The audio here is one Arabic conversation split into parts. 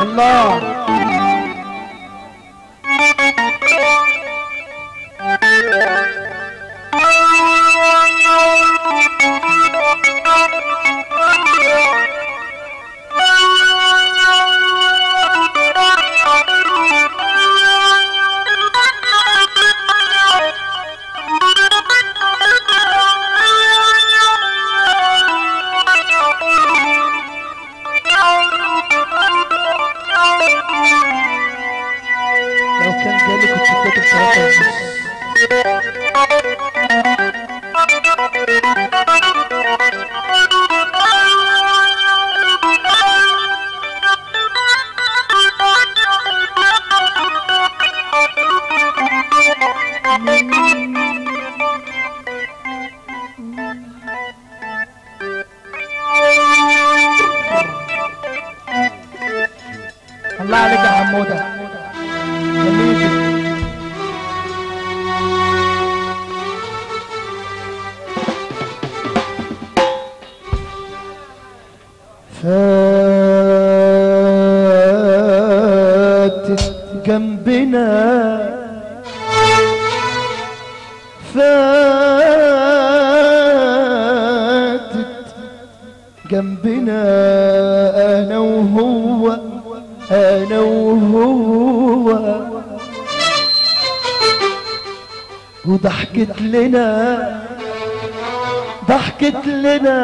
الله لو كان جالي كنت كاتب 3 الله عليك يا حموده. فاتت جنبنا فاتت جنبنا انا وهو انا وهو وضحكت لنا ضحكت لنا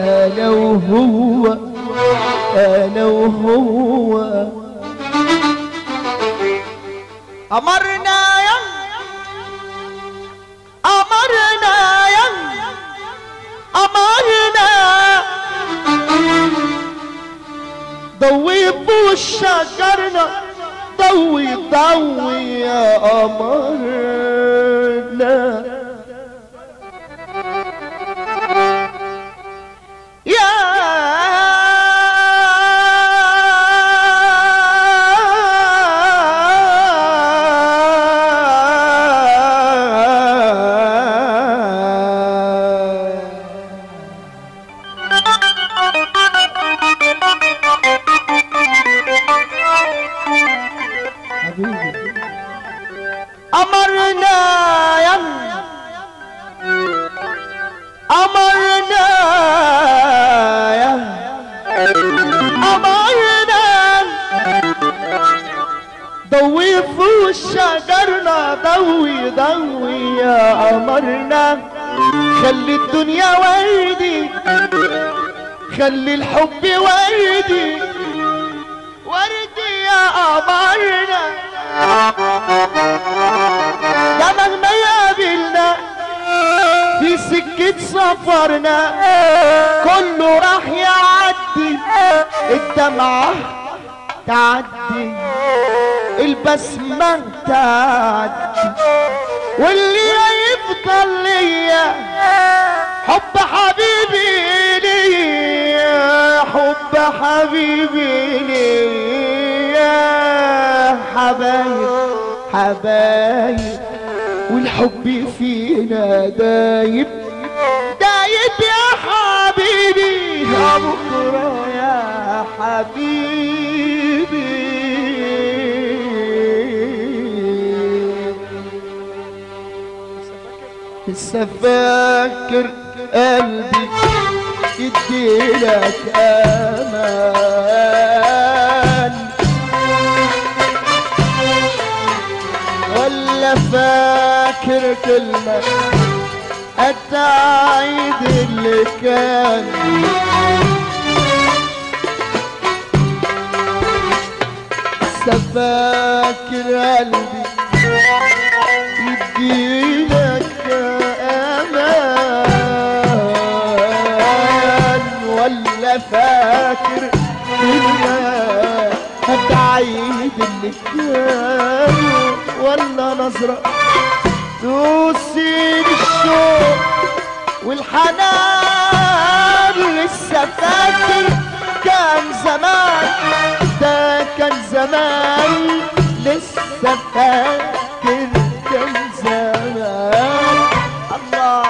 انا وهو انا وهو أمرنا يا أمرنا يا أمرنا ضوي بوش شجرنا ضوي ضوي يا أمرنا يا أمرنا يا أمرنا يا أمرنا ضوي فوق شجرنا ضوي ضوي يا أمرنا خلي الدنيا وردي خلي الحب وردي وردي يا أمرنا يا مهما يقابلنا في سكة سفرنا كله راح يعدي الدمعة تعدي البسمة تعدي واللي هيفضل ليا حب حبيبي ليا حب حبيبي ليا حبايب حبايب والحب فينا دايب دايب يا حبيبي يا بكرة يا حبيبي لسه فاكر قلبي يديلك امان ولا فاكر كلمة التعيد اللي كان فاكر قلبي يديلك امان ولا فاكر كلمة التعيد اللي كان ولا نظرة توصيل الشوق والحنان لسه فاكر كان زمان، ده كان زمان، لسه فاكر كان زمان. الله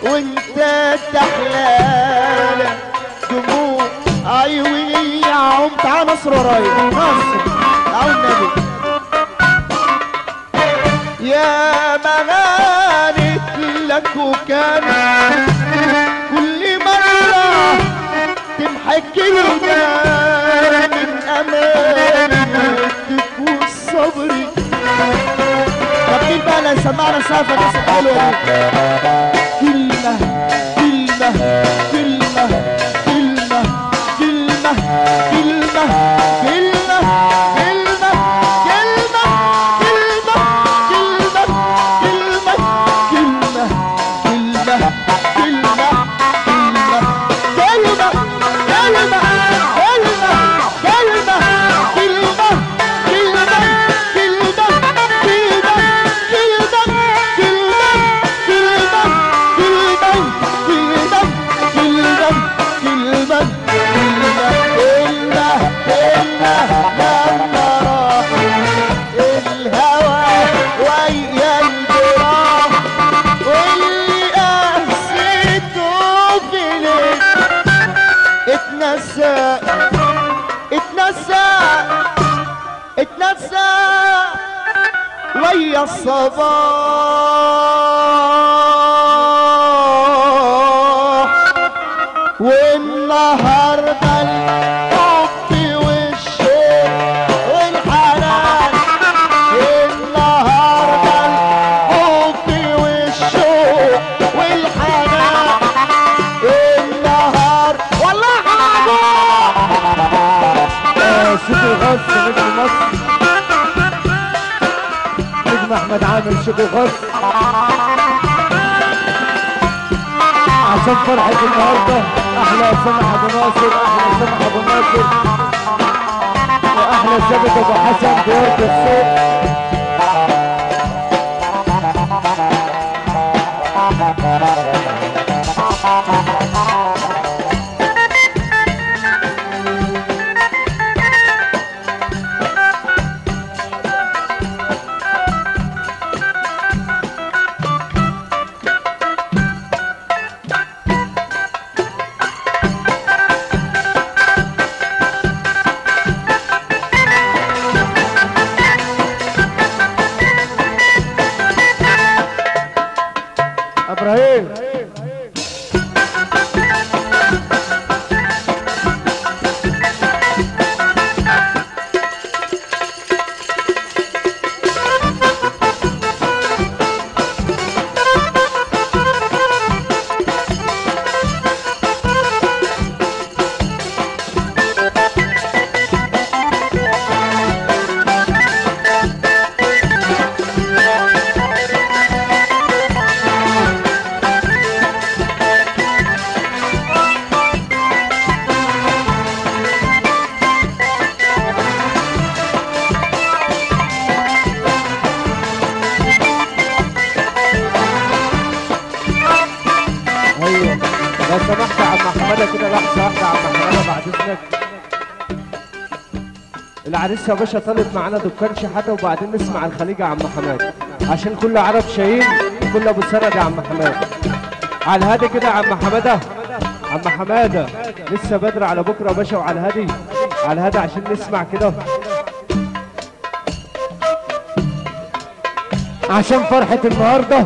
وانت تحلالة دموع عيوني يا عم. تعال مصر ورايا مصر تعال النبي. يا مغانت لك وكان كل مرة تمحك الجان من أمانتك وصبري. طب مين بقى اللي هيسمعنا سقفة ناس حلوة دي؟ كلمة كلمة كلمة كلمة كلمة كلمة كلمة كلمة كلمة كلمة كلمة كلمة كلمة كلمة كلمة كلمة كلمة اتنسى ويا الصباح. والنهارده الحب والشوق والحنان، النهارده الحب والشوق والحنان، النهار والله حاجه شوفي غص نجم مصر، نجم احمد عامر شوفي غص عشان فرحة النهارده. احلى سامح ابو ناصر، احلى سامح ابو ناصر، واحلى ثابت ابو حسن بورد الصوت. ابراهيم لو سمحت يا عم حماده كده لحظه واحده يا عم حماده بعد اذنك. العريس يا باشا طالب معانا دكان شحاته وبعدين نسمع الخليج يا عم حماده عشان كل عرب شاهين كل ابو سند يا عم حماده. على الهادي كده يا عم حماده. عم حماده لسه بدري على بكره يا باشا وعلى الهادي على الهادي عشان نسمع كده عشان فرحه النهارده